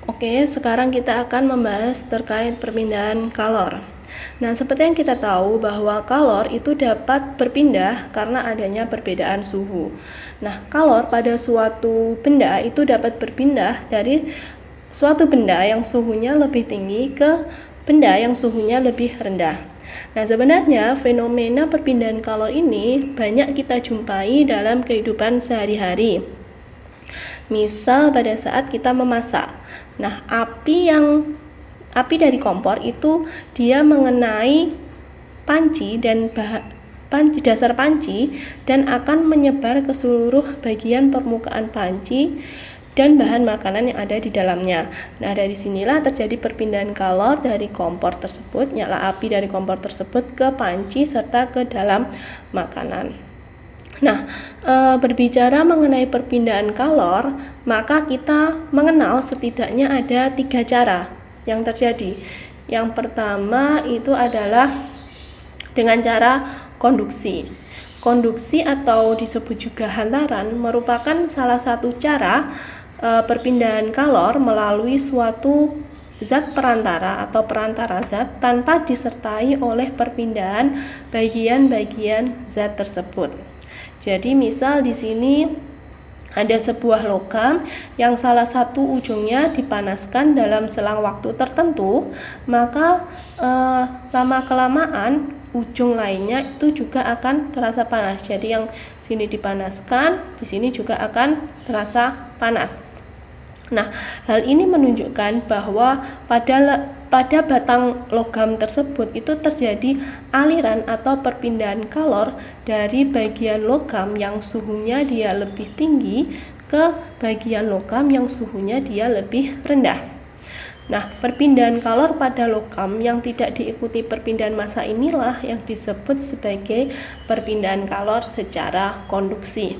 Oke, sekarang kita akan membahas terkait perpindahan kalor. Nah, seperti yang kita tahu bahwa kalor itu dapat berpindah karena adanya perbedaan suhu. Nah, kalor pada suatu benda itu dapat berpindah dari suatu benda yang suhunya lebih tinggi ke benda yang suhunya lebih rendah. Nah, sebenarnya fenomena perpindahan kalor ini banyak kita jumpai dalam kehidupan sehari-hari. Misal pada saat kita memasak. Nah, api dari kompor itu dia mengenai panci dan dasar panci dan akan menyebar ke seluruh bagian permukaan panci dan bahan makanan yang ada di dalamnya. Nah, dari sinilah terjadi perpindahan kalor dari kompor tersebut, nyala api dari kompor tersebut ke panci serta ke dalam makanan. Nah, berbicara mengenai perpindahan kalor, maka kita mengenal setidaknya ada 3 cara yang terjadi. Yang pertama itu adalah dengan cara konduksi. Konduksi atau disebut juga hantaran merupakan salah satu cara perpindahan kalor melalui suatu zat perantara atau perantara zat tanpa disertai oleh perpindahan bagian-bagian zat tersebut. Jadi misal di sini ada sebuah logam yang salah satu ujungnya dipanaskan dalam selang waktu tertentu, maka lama-kelamaan ujung lainnya itu juga akan terasa panas. Jadi yang sini dipanaskan, di sini juga akan terasa panas. Nah, hal ini menunjukkan bahwa pada batang logam tersebut itu terjadi aliran atau perpindahan kalor dari bagian logam yang suhunya dia lebih tinggi ke bagian logam yang suhunya dia lebih rendah. Nah, perpindahan kalor pada logam yang tidak diikuti perpindahan massa inilah yang disebut sebagai perpindahan kalor secara konduksi.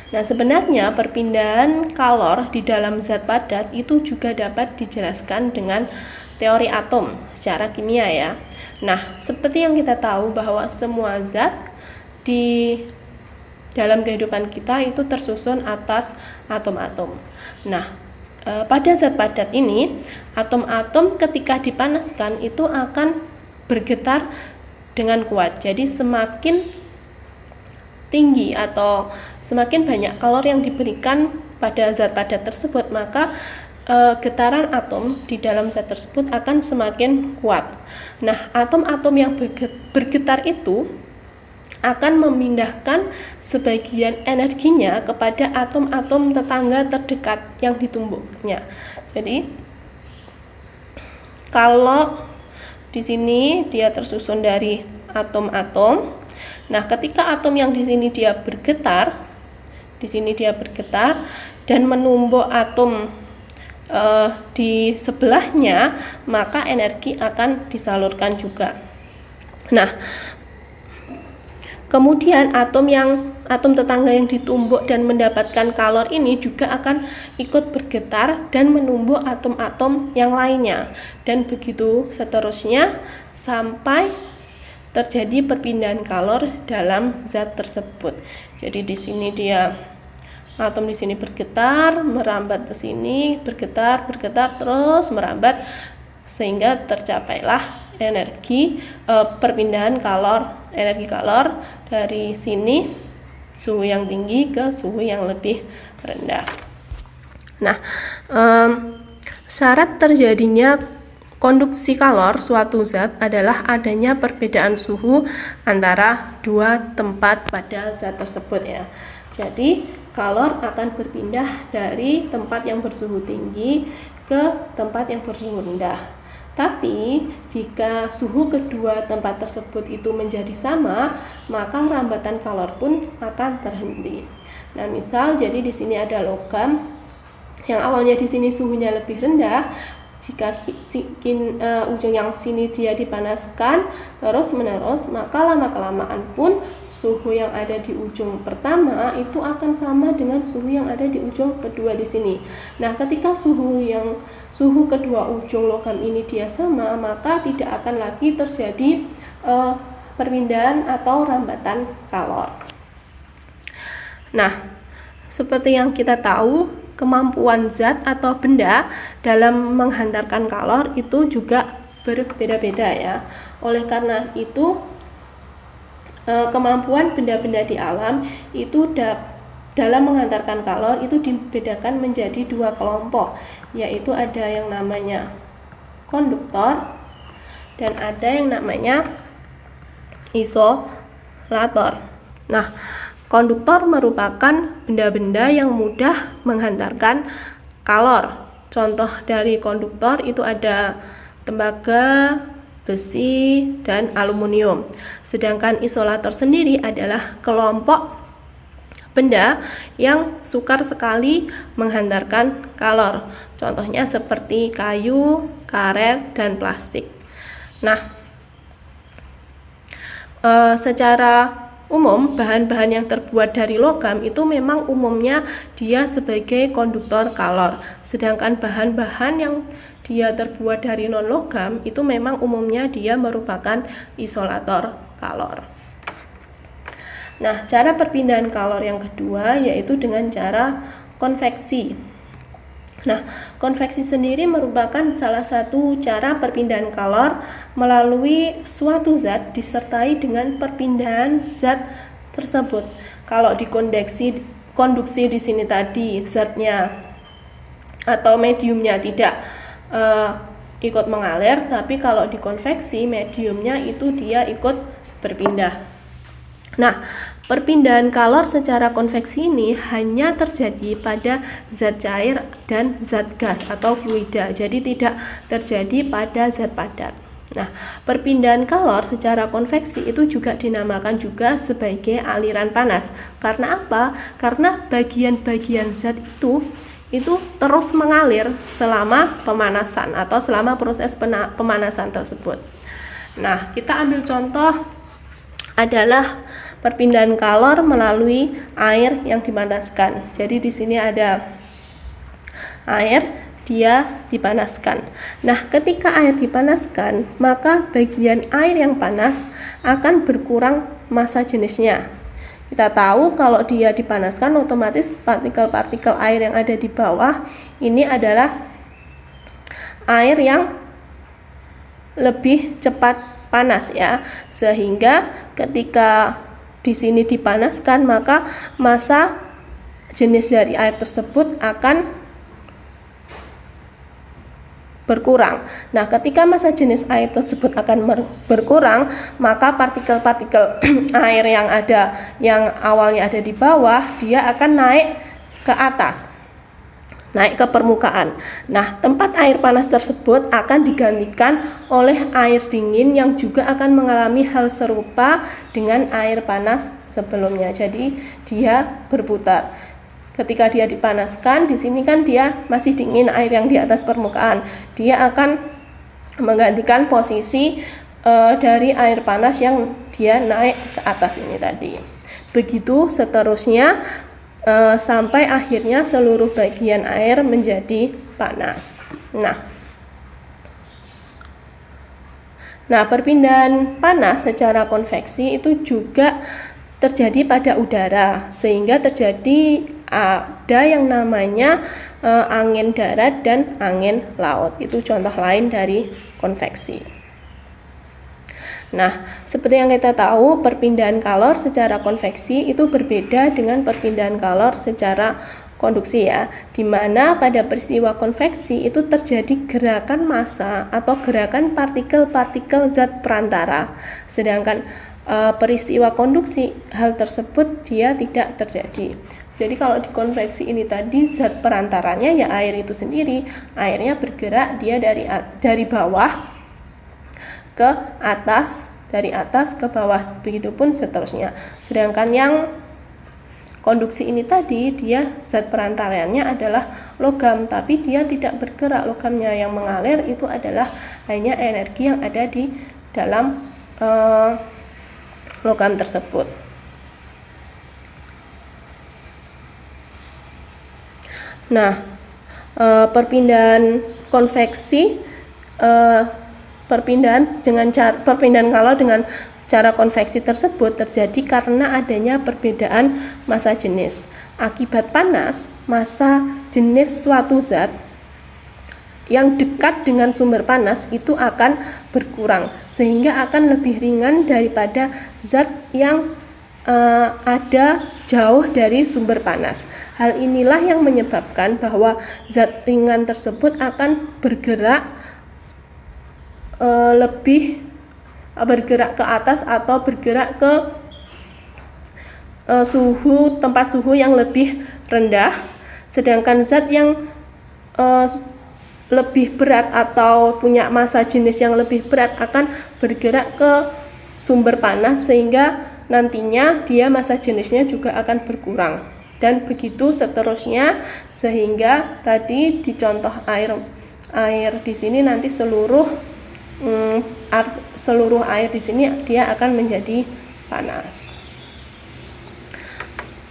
Nah, sebenarnya perpindahan kalor di dalam zat padat itu juga dapat dijelaskan dengan teori atom secara kimia ya. Nah, seperti yang kita tahu bahwa semua zat di dalam kehidupan kita itu tersusun atas atom-atom. Nah, pada zat padat ini, atom-atom ketika dipanaskan itu akan bergetar dengan kuat. Jadi semakin tinggi atau semakin banyak kalor yang diberikan pada zat padat tersebut, maka getaran atom di dalam zat tersebut akan semakin kuat. Nah, atom-atom yang bergetar itu akan memindahkan sebagian energinya kepada atom-atom tetangga terdekat yang ditumbuknya. Jadi kalau di sini dia tersusun dari atom-atom. Nah, ketika atom yang di sini dia bergetar, dan menumbuk atom di sebelahnya, maka energi akan disalurkan juga. Nah, kemudian atom tetangga yang ditumbuk dan mendapatkan kalor ini juga akan ikut bergetar dan menumbuk atom-atom yang lainnya, dan begitu seterusnya sampai terjadi perpindahan kalor dalam zat tersebut. Jadi di sini atom di sini bergetar, merambat ke sini, bergetar terus merambat sehingga tercapailah perpindahan energi kalor dari sini suhu yang tinggi ke suhu yang lebih rendah. Nah, syarat terjadinya konduksi kalor suatu zat adalah adanya perbedaan suhu antara dua tempat pada zat tersebut ya. Jadi kalor akan berpindah dari tempat yang bersuhu tinggi ke tempat yang bersuhu rendah. Tapi jika suhu kedua tempat tersebut itu menjadi sama, maka rambatan kalor pun akan terhenti. Nah, misal jadi di sini ada logam yang awalnya di sini suhunya lebih rendah. Jika ujung yang sini dia dipanaskan terus-menerus, maka lama-kelamaan pun suhu yang ada di ujung pertama itu akan sama dengan suhu yang ada di ujung kedua di sini. Nah, ketika suhu kedua ujung logam ini dia sama, maka tidak akan lagi terjadi perpindahan atau rambatan kalor. Nah, seperti yang kita tahu, kemampuan zat atau benda dalam menghantarkan kalor itu juga berbeda-beda ya. Oleh karena itu, kemampuan benda-benda di alam itu dalam menghantarkan kalor itu dibedakan menjadi dua kelompok, yaitu ada yang namanya konduktor dan ada yang namanya isolator. Nah, konduktor merupakan benda-benda yang mudah menghantarkan kalor. Contoh dari konduktor itu ada tembaga, besi, dan aluminium. Sedangkan isolator sendiri adalah kelompok benda yang sukar sekali menghantarkan kalor. Contohnya seperti kayu, karet, dan plastik. Nah, secara umum, bahan-bahan yang terbuat dari logam itu memang umumnya dia sebagai konduktor kalor. Sedangkan bahan-bahan yang dia terbuat dari non-logam itu memang umumnya dia merupakan isolator kalor. Nah, cara perpindahan kalor yang kedua yaitu dengan cara konveksi. Nah, konveksi sendiri merupakan salah satu cara perpindahan kalor melalui suatu zat disertai dengan perpindahan zat tersebut. Kalau di konduksi di sini tadi zatnya atau mediumnya tidak ikut mengalir, tapi kalau di konveksi mediumnya itu dia ikut berpindah. Nah, perpindahan kalor secara konveksi ini hanya terjadi pada zat cair dan zat gas atau fluida, jadi tidak terjadi pada zat padat. Nah, perpindahan kalor secara konveksi itu juga dinamakan juga sebagai aliran panas. Karena apa? Karena bagian-bagian zat itu terus mengalir selama pemanasan atau selama proses pemanasan tersebut. Nah, kita ambil contoh adalah perpindahan kalor melalui air yang dipanaskan. Jadi di sini ada air, dia dipanaskan. Nah, ketika air dipanaskan, maka bagian air yang panas akan berkurang massa jenisnya. Kita tahu kalau dia dipanaskan, otomatis partikel-partikel air yang ada di bawah ini adalah air yang lebih cepat panas ya. Sehingga ketika di sini dipanaskan, maka massa jenis dari air tersebut akan berkurang. Nah, ketika massa jenis air tersebut akan berkurang, maka partikel-partikel air yang awalnya ada di bawah, dia akan naik ke atas, naik ke permukaan. Nah, tempat air panas tersebut akan digantikan oleh air dingin yang juga akan mengalami hal serupa dengan air panas sebelumnya. Jadi dia berputar. Ketika dia dipanaskan, di sini kan dia masih dingin air yang di atas permukaan. Dia akan menggantikan posisi dari air panas yang dia naik ke atas ini tadi. Begitu seterusnya sampai akhirnya seluruh bagian air menjadi panas. Nah, perpindahan panas secara konveksi itu juga terjadi pada udara, sehingga terjadi ada yang namanya angin darat dan angin laut. Itu contoh lain dari konveksi. Nah, seperti yang kita tahu, perpindahan kalor secara konveksi itu berbeda dengan perpindahan kalor secara konduksi ya, di mana pada peristiwa konveksi itu terjadi gerakan massa atau gerakan partikel-partikel zat perantara, sedangkan peristiwa konduksi hal tersebut dia tidak terjadi. Jadi kalau di konveksi ini tadi zat perantaranya ya air itu sendiri, airnya bergerak dia dari bawah ke atas, dari atas ke bawah, begitupun seterusnya. Sedangkan yang konduksi ini tadi dia zat perantaranya adalah logam, tapi dia tidak bergerak, logamnya yang mengalir itu adalah hanya energi yang ada di dalam logam tersebut. Nah, perpindahan konveksi, perpindahan kalor dengan cara konveksi tersebut terjadi karena adanya perbedaan massa jenis. Akibat panas, massa jenis suatu zat yang dekat dengan sumber panas itu akan berkurang, sehingga akan lebih ringan daripada zat yang ada jauh dari sumber panas. Hal inilah yang menyebabkan bahwa zat ringan tersebut akan bergerak bergerak ke atas atau bergerak ke tempat suhu yang lebih rendah, sedangkan zat yang lebih berat atau punya massa jenis yang lebih berat akan bergerak ke sumber panas, sehingga nantinya dia massa jenisnya juga akan berkurang, dan begitu seterusnya, sehingga tadi di contoh air di sini nanti seluruh air di sini dia akan menjadi panas.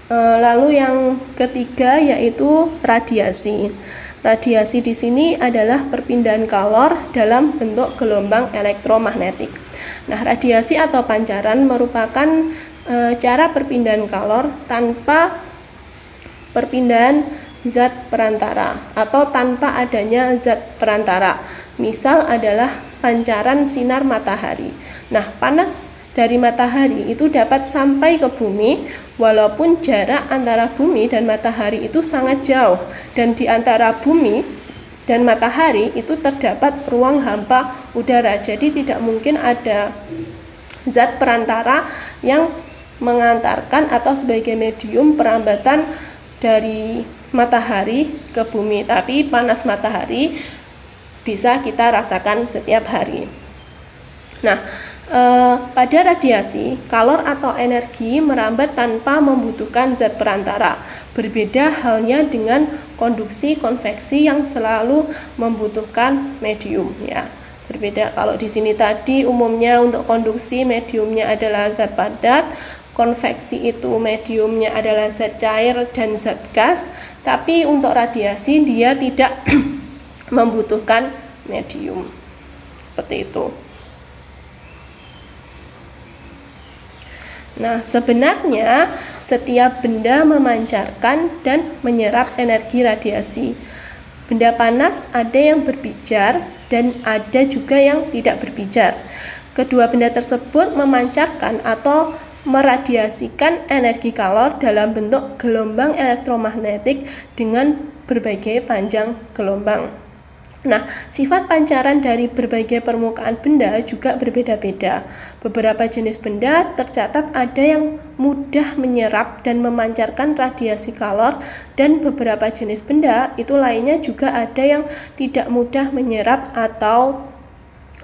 Lalu yang ketiga yaitu radiasi. Radiasi di sini adalah perpindahan kalor dalam bentuk gelombang elektromagnetik. Nah, radiasi atau pancaran merupakan cara perpindahan kalor tanpa perpindahan zat perantara atau tanpa adanya zat perantara. Misal adalah pancaran sinar matahari. Nah, panas dari matahari itu dapat sampai ke bumi walaupun jarak antara bumi dan matahari itu sangat jauh, dan di antara bumi dan matahari itu terdapat ruang hampa udara. Jadi tidak mungkin ada zat perantara yang mengantarkan atau sebagai medium perambatan dari matahari ke bumi, tapi panas matahari bisa kita rasakan setiap hari. Nah, pada radiasi, kalor atau energi merambat tanpa membutuhkan zat perantara. Berbeda halnya dengan konduksi konveksi yang selalu membutuhkan medium ya. Berbeda, kalau di sini tadi umumnya untuk konduksi mediumnya adalah zat padat, konveksi itu mediumnya adalah zat cair dan zat gas, tapi untuk radiasi dia tidak membutuhkan medium. Seperti itu. Nah, sebenarnya setiap benda memancarkan dan menyerap energi radiasi. Benda panas ada yang berpijar dan ada juga yang tidak berpijar. Kedua benda tersebut memancarkan atau meradiasikan energi kalor dalam bentuk gelombang elektromagnetik dengan berbagai panjang gelombang. Nah, sifat pancaran dari berbagai permukaan benda juga berbeda-beda. Beberapa jenis benda tercatat ada yang mudah menyerap dan memancarkan radiasi kalor, dan beberapa jenis benda itu lainnya juga ada yang tidak mudah menyerap atau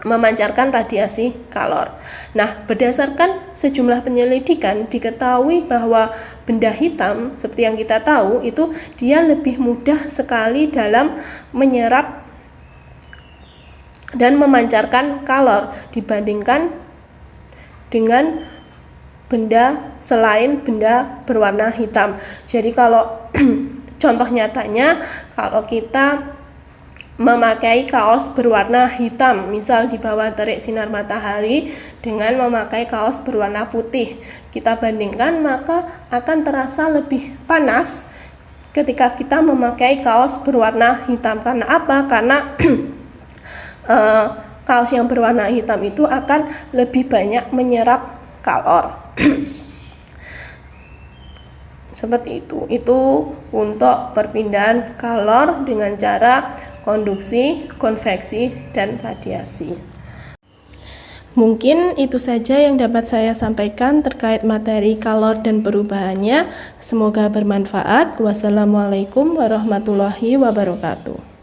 memancarkan radiasi kalor. Nah, berdasarkan sejumlah penyelidikan diketahui bahwa benda hitam seperti yang kita tahu itu dia lebih mudah sekali dalam menyerap dan memancarkan kalor dibandingkan dengan benda selain benda berwarna hitam. Jadi kalau contoh nyatanya, kalau kita memakai kaos berwarna hitam, misal di bawah terik sinar matahari, dengan memakai kaos berwarna putih, kita bandingkan, maka akan terasa lebih panas ketika kita memakai kaos berwarna hitam. Karena apa? Karena kaos yang berwarna hitam itu akan lebih banyak menyerap kalor. Seperti itu. Itu untuk perpindahan kalor dengan cara konduksi, konveksi, dan radiasi. Mungkin itu saja yang dapat saya sampaikan terkait materi kalor dan perubahannya. Semoga bermanfaat. Wassalamualaikum warahmatullahi wabarakatuh.